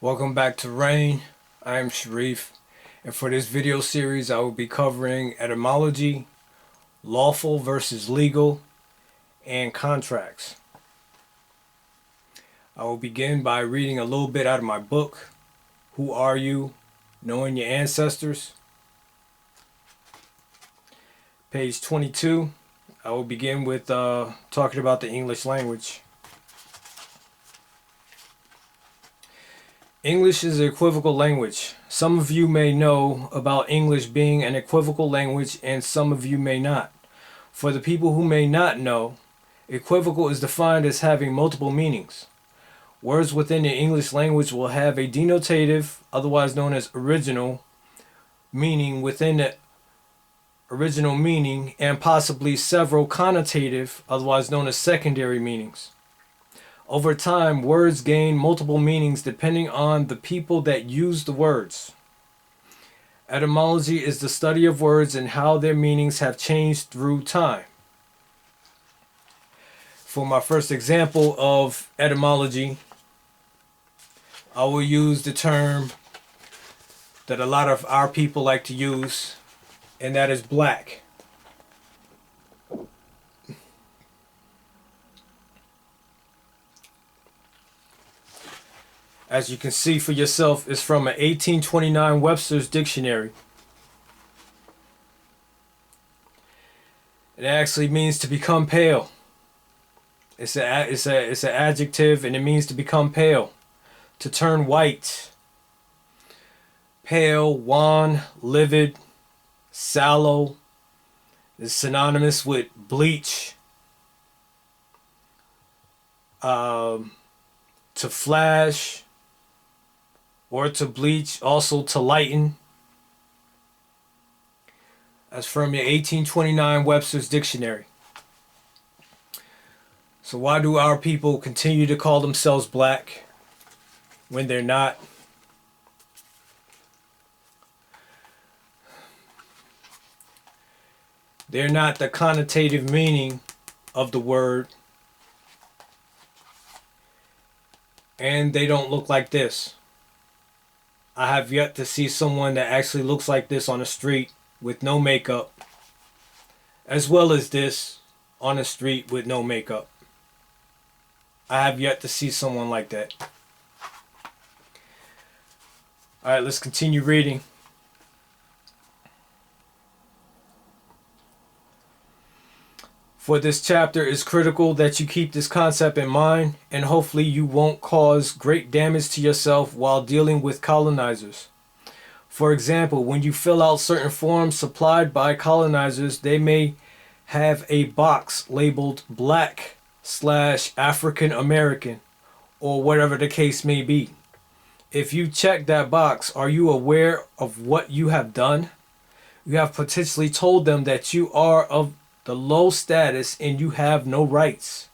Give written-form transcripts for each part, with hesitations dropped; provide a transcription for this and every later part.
Welcome back to R.A.I.N. I am Sharif, and for this video series I will be covering etymology, lawful versus legal, and contracts. I will begin by reading a little bit out of my book, Who Are You? Knowing Your Ancestors. Page 22. I will begin with talking about the English language. English is an equivocal language. Some of you may know about English being an equivocal language and some of you may not. For the people who may not know, equivocal is defined as having multiple meanings. Words within the English language will have a denotative, otherwise known as original, meaning within the original meaning and possibly several connotative, otherwise known as secondary meanings. Over time, words gain multiple meanings depending on the people that use the words. Etymology is the study of words and how their meanings have changed through time. For my first example of etymology, I will use the term that a lot of our people like to use, and that is black. As you can see for yourself, it's from an 1829 Webster's Dictionary. It actually means to become pale. It's an adjective and it means to become pale, to turn white. Pale, wan, livid, sallow is synonymous with bleach. To flash or to bleach, also to lighten. That's from your 1829 Webster's Dictionary. So why do our people continue to call themselves black when they're not? They're not the connotative meaning of the word. And they don't look like this. I have yet to see someone that actually looks like this on the street with no makeup, as well as this on the street with no makeup. I have yet to see someone like that. Alright, let's continue reading. For this chapter, it's critical that you keep this concept in mind, and hopefully you won't cause great damage to yourself while dealing with colonizers. For example, when you fill out certain forms supplied by colonizers, they may have a box labeled Black/African American, or whatever the case may be. If you check that box, are you aware of what you have done? You have potentially told them that you are of the low status and you have no rights,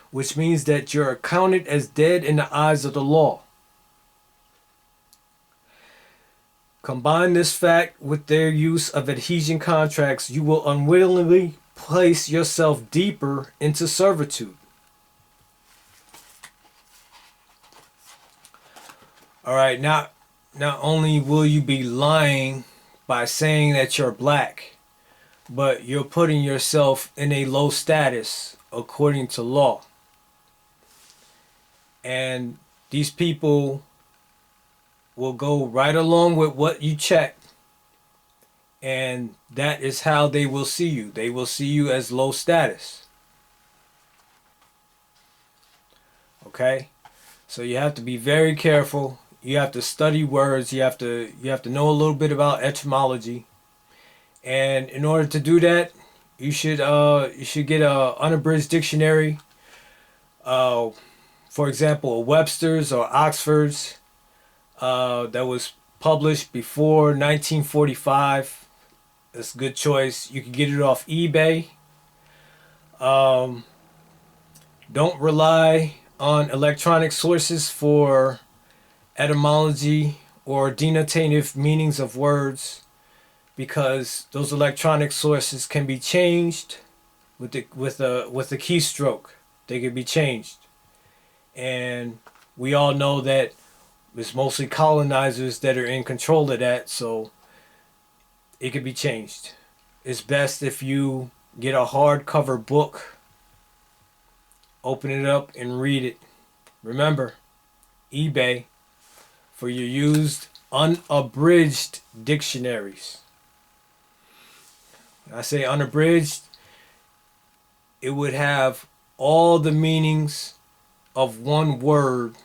which means that you're accounted as dead in the eyes of the law. Combine this fact with their use of adhesion contracts, you will unwittingly place yourself deeper into servitude. Alright, not only will you be lying by saying that you're black, but you're putting yourself in a low status according to law. And these people will go right along with what you check. And that is how they will see you. They will see you as low status. Okay? So you have to be very careful. You have to study words. You have to know a little bit about etymology. And in order to do that, you should get a unabridged dictionary. For example, a Webster's or Oxford's that was published before 1945. That's a good choice. You can get it off eBay. Don't rely on electronic sources for etymology or denotative meanings of words, because those electronic sources can be changed with a keystroke. They can be changed, and we all know that It's mostly colonizers that are in control of that, so it could be changed. It's best if you get a hardcover book, open it up, and read it. Remember, eBay for your used unabridged dictionaries. When I say unabridged, it would have all the meanings of one word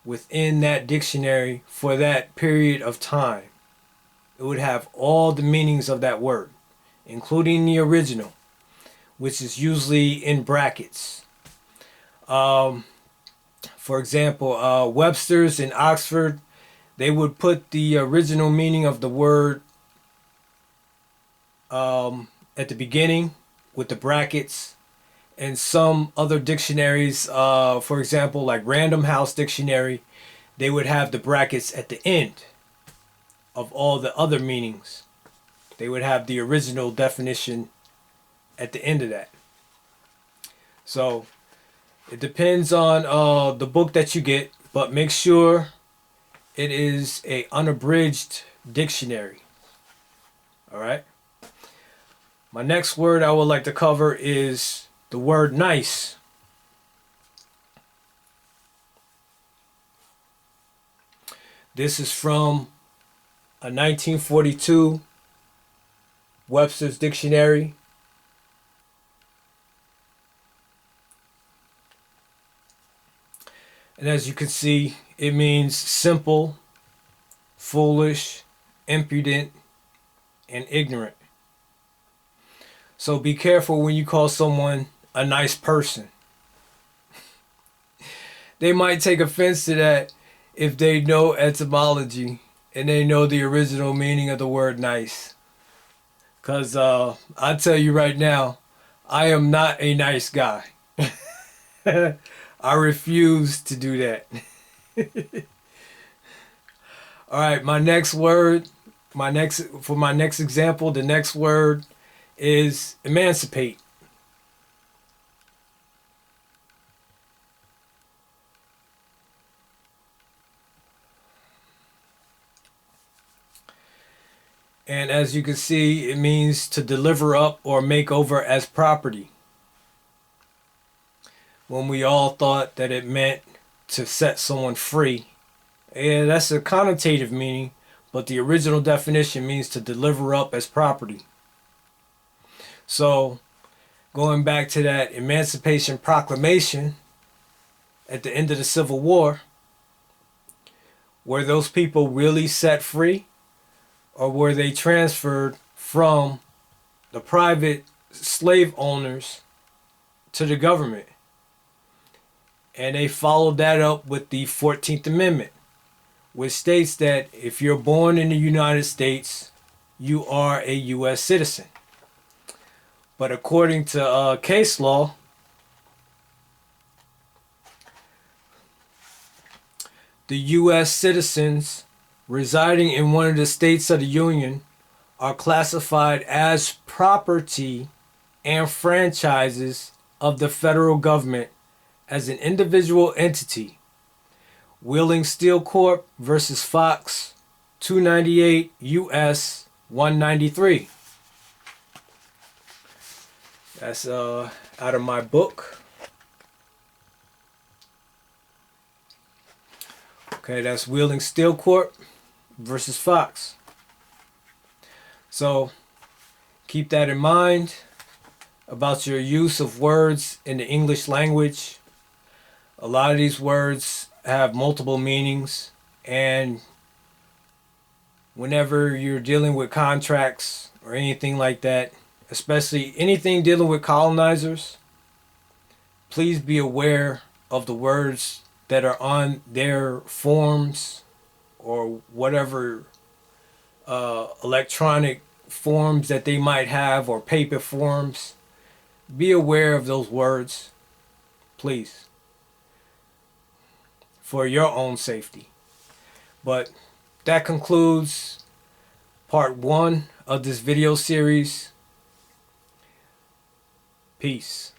within that dictionary for that period of time. It would have all the meanings of that word, including the original, which is usually in brackets. For example, Webster's in Oxford, they would put the original meaning of the word at the beginning with the brackets. And some other dictionaries, for example, like Random House Dictionary, they would have the brackets at the end of all the other meanings. They would have the original definition at the end of that. So it depends on the book that you get, but make sure it is a unabridged dictionary. All right. My next word I would like to cover is the word nice. This is from a 1942 Webster's Dictionary. And as you can see, it means simple, foolish, impudent, and ignorant. So be careful when you call someone a nice person. They might take offense to that if they know etymology and they know the original meaning of the word nice. Because I tell you right now, I am not a nice guy. I refuse to do that. All right, my next word, for my next example, the next word is emancipate. And as you can see, it means to deliver up or make over as property. When we all thought that it meant to set someone free. Yeah, that's a connotative meaning, but the original definition means to deliver up as property. So, going back to that Emancipation Proclamation at the end of the Civil War, were those people really set free? Or were they transferred from the private slave owners to the government? And they followed that up with the 14th Amendment, which states that if you're born in the United States, you are a U.S. citizen. But according to case law, the U.S. citizens residing in one of the states of the Union are classified as property and franchises of the federal government as an individual entity. Wheeling Steel Corp. Versus Fox, 298 U.S. 193. That's out of my book. Okay, that's Wheeling Steel Corp. Versus Fox. So keep that in mind about your use of words in the English language. A lot of these words have multiple meanings, and whenever you're dealing with contracts or anything like that, especially anything dealing with colonizers, please be aware of the words that are on their forms or whatever electronic forms that they might have or paper forms. Be aware of those words, please, for your own safety. But that concludes part 1 of this video series. Peace.